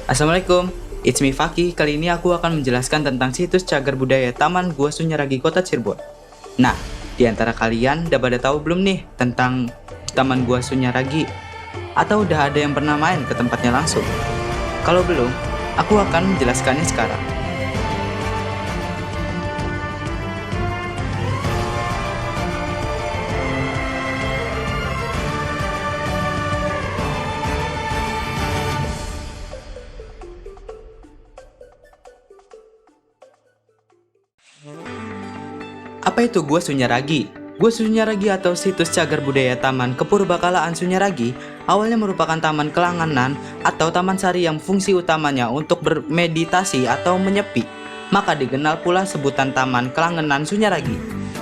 Assalamualaikum, it's me Faki. Kali ini aku akan menjelaskan tentang situs cagar budaya Taman Gua Sunyaragi Kota Cirebon. Nah, di antara kalian udah pada tahu belum nih tentang Taman Gua Sunyaragi? Atau udah ada yang pernah main ke tempatnya langsung? Kalau belum, aku akan menjelaskannya sekarang. Apa itu Gua Sunyaragi? Gua Sunyaragi atau situs cagar budaya Taman Kepurbakalaan Sunyaragi awalnya merupakan taman kelanganan atau taman sari yang fungsi utamanya untuk bermeditasi atau menyepi. Maka dikenal pula sebutan Taman Kelangenan Sunyaragi.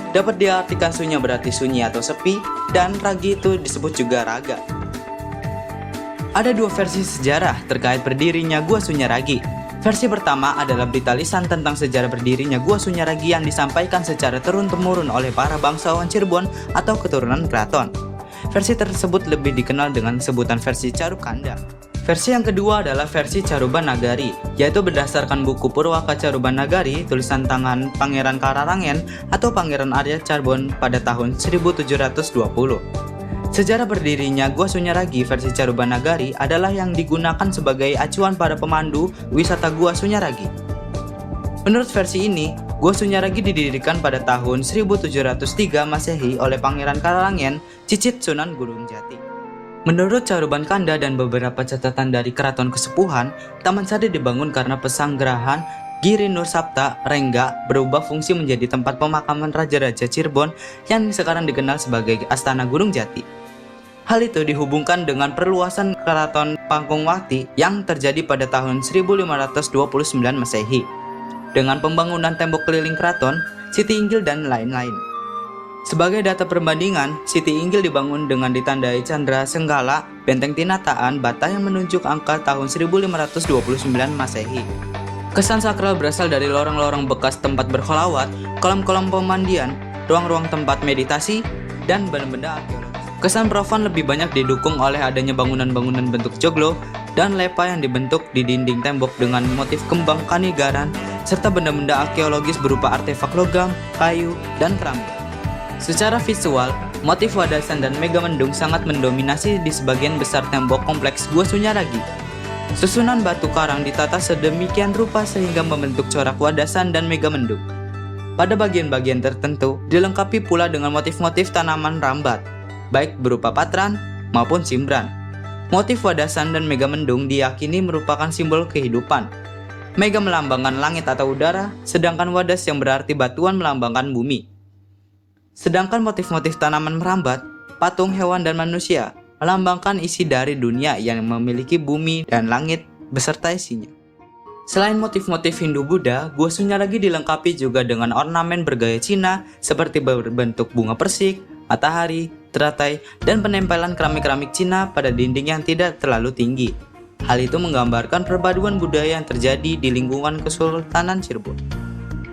Dapat diartikan sunya berarti sunyi atau sepi, dan ragi itu disebut juga raga. Ada dua versi sejarah terkait berdirinya Gua Sunyaragi. Versi pertama adalah berita lisan tentang sejarah berdirinya Gua Sunyaragi yang disampaikan secara turun-temurun oleh para bangsawan Cirebon atau keturunan keraton. Versi tersebut lebih dikenal dengan sebutan versi Carukanda. Versi yang kedua adalah versi Caruban Nagari, yaitu berdasarkan buku Purwaka Caruban Nagari tulisan tangan Pangeran Kararangen atau Pangeran Arya Carbon pada tahun 1720. Sejarah berdirinya Gua Sunyaragi versi Caruban Nagari adalah yang digunakan sebagai acuan para pemandu wisata Gua Sunyaragi. Menurut versi ini, Gua Sunyaragi didirikan pada tahun 1703 Masehi oleh Pangeran Kararangen Cicit Sunan Gunung Jati. Menurut Caruban Kanda dan beberapa catatan dari Keraton Kesepuhan, Taman Sari dibangun karena pesanggerahan Giri Nur Sapta Rengga berubah fungsi menjadi tempat pemakaman Raja-Raja Cirebon yang sekarang dikenal sebagai Astana Gunung Jati. Hal itu dihubungkan dengan perluasan Keraton Pangkongwati yang terjadi pada tahun 1529 Masehi dengan pembangunan tembok keliling keraton, Siti Inggil dan lain-lain. Sebagai data perbandingan, Siti Inggil dibangun dengan ditandai Candra Senggala, Benteng Tinataan, bata yang menunjuk angka tahun 1529 Masehi. Kesan sakral berasal dari lorong-lorong bekas tempat berkholawat, kolam-kolam pemandian, ruang-ruang tempat meditasi, dan benda-benda arkeologis. Kesan profan lebih banyak didukung oleh adanya bangunan-bangunan bentuk joglo dan lepa yang dibentuk di dinding tembok dengan motif kembang kanigaran, serta benda-benda arkeologis berupa artefak logam, kayu, dan keramik. Secara visual, motif wadasan dan megamendung sangat mendominasi di sebagian besar tembok kompleks Gua Sunyaragi. Susunan batu karang ditata sedemikian rupa sehingga membentuk corak wadasan dan megamendung. Pada bagian-bagian tertentu, dilengkapi pula dengan motif-motif tanaman rambat, baik berupa patran maupun simbran. Motif wadasan dan megamendung diyakini merupakan simbol kehidupan. Mega melambangkan langit atau udara, sedangkan wadas yang berarti batuan melambangkan bumi. Sedangkan motif-motif tanaman merambat, patung hewan dan manusia melambangkan isi dari dunia yang memiliki bumi dan langit beserta isinya. Selain motif-motif Hindu-Buddha, Gua Sunyaragi dilengkapi juga dengan ornamen bergaya Cina seperti berbentuk bunga persik, matahari, teratai, dan penempelan keramik-keramik Cina pada dinding yang tidak terlalu tinggi. Hal itu menggambarkan perpaduan budaya yang terjadi di lingkungan Kesultanan Cirebon.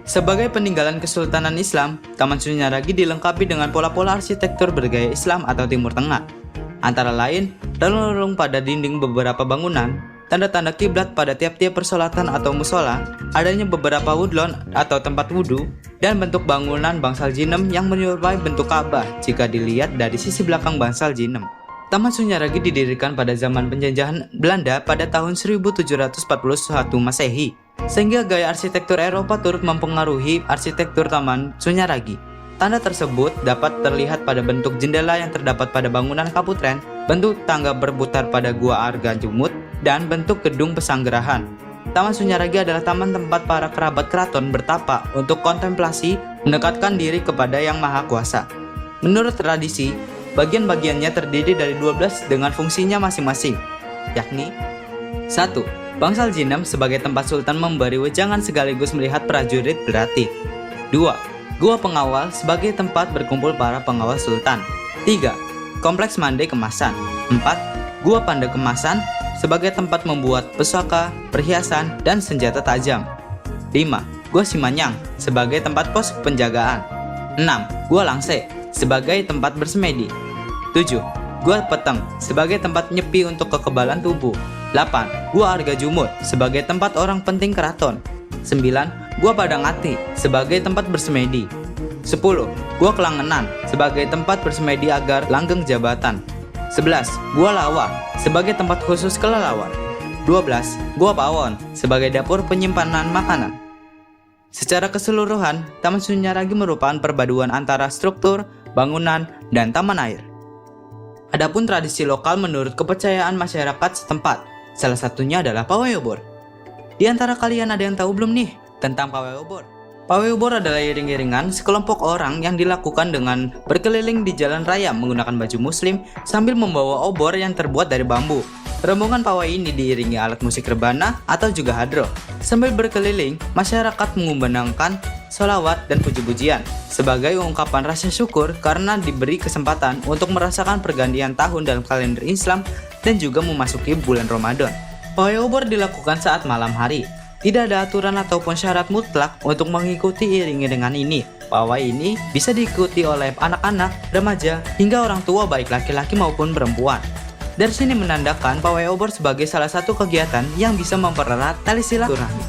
Sebagai peninggalan Kesultanan Islam, Taman Sunyaragi dilengkapi dengan pola-pola arsitektur bergaya Islam atau Timur Tengah. Antara lain, relung-relung pada dinding beberapa bangunan, tanda-tanda kiblat pada tiap-tiap persolatan atau musola, adanya beberapa wudlon atau tempat wudhu, dan bentuk bangunan bangsal Jinem yang menyerupai bentuk Ka'bah jika dilihat dari sisi belakang bangsal Jinem. Taman Sunyaragi didirikan pada zaman penjajahan Belanda pada tahun 1741 Masehi, sehingga gaya arsitektur Eropa turut mempengaruhi arsitektur Taman Sunyaragi. Tanda tersebut dapat terlihat pada bentuk jendela yang terdapat pada bangunan kaputren, bentuk tangga berputar pada Gua Arga Jumut, dan bentuk gedung pesanggerahan. Taman Sunyaragi adalah taman tempat para kerabat keraton bertapa untuk kontemplasi, mendekatkan diri kepada Yang Maha Kuasa. Menurut tradisi, bagian-bagiannya terdiri dari 12 dengan fungsinya masing-masing, yakni 1. Bangsal Jinem sebagai tempat sultan memberi wejangan sekaligus melihat prajurit berlatih. 2. Gua Pengawal sebagai tempat berkumpul para pengawal sultan. 3. Kompleks Mande Kemasan. 4. Gua Panda Kemasan sebagai tempat membuat pusaka, perhiasan, dan senjata tajam. 5. Gua Simanyang sebagai tempat pos penjagaan. 6. Gua Langse sebagai tempat bersemedi. 7. Gua Peteng sebagai tempat nyepi untuk kekebalan tubuh. 8. Gua Arga Jumut sebagai tempat orang penting keraton. 9. Gua Padang Ati sebagai tempat bersemedi. 10. Gua Kelangenan sebagai tempat bersemedi agar langgeng jabatan. 11. Gua Lawa sebagai tempat khusus kelelawar. 12. Gua Pawon sebagai dapur penyimpanan makanan. Secara keseluruhan, Taman Sunyaragi merupakan perpaduan antara struktur, bangunan, dan taman air. Adapun tradisi lokal menurut kepercayaan masyarakat setempat, salah satunya adalah pawai obor. Di antara kalian ada yang tahu belum nih tentang pawai obor? Pawai obor adalah iring-iringan sekelompok orang yang dilakukan dengan berkeliling di jalan raya menggunakan baju muslim sambil membawa obor yang terbuat dari bambu. Rombongan pawai ini diiringi alat musik rebana atau juga hadroh. Sambil berkeliling, masyarakat mengumandangkan sholawat dan puji-pujian sebagai ungkapan rasa syukur karena diberi kesempatan untuk merasakan pergantian tahun dalam kalender Islam dan juga memasuki bulan Ramadan. Pawai obor dilakukan saat malam hari. Tidak ada aturan ataupun syarat mutlak untuk mengikuti iring-iringan ini. Pawai ini bisa diikuti oleh anak-anak, remaja, hingga orang tua baik laki-laki maupun perempuan. Dari sini menandakan pawai obor sebagai salah satu kegiatan yang bisa mempererat tali silaturahmi.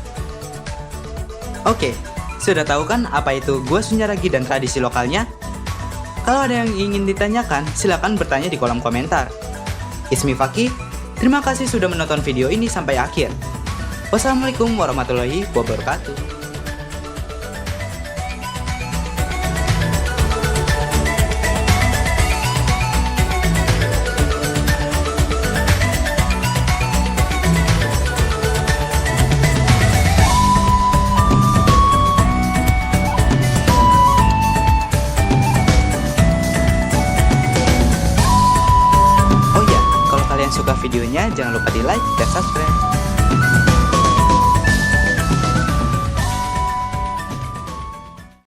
Oke, sudah tahu kan apa itu Gua Sunyaragi dan tradisi lokalnya? Kalau ada yang ingin ditanyakan, silakan bertanya di kolom komentar. Ismi Faki, terima kasih sudah menonton video ini sampai akhir. Wassalamualaikum warahmatullahi wabarakatuh. Oh ya, kalau kalian suka videonya jangan lupa di like dan subscribe.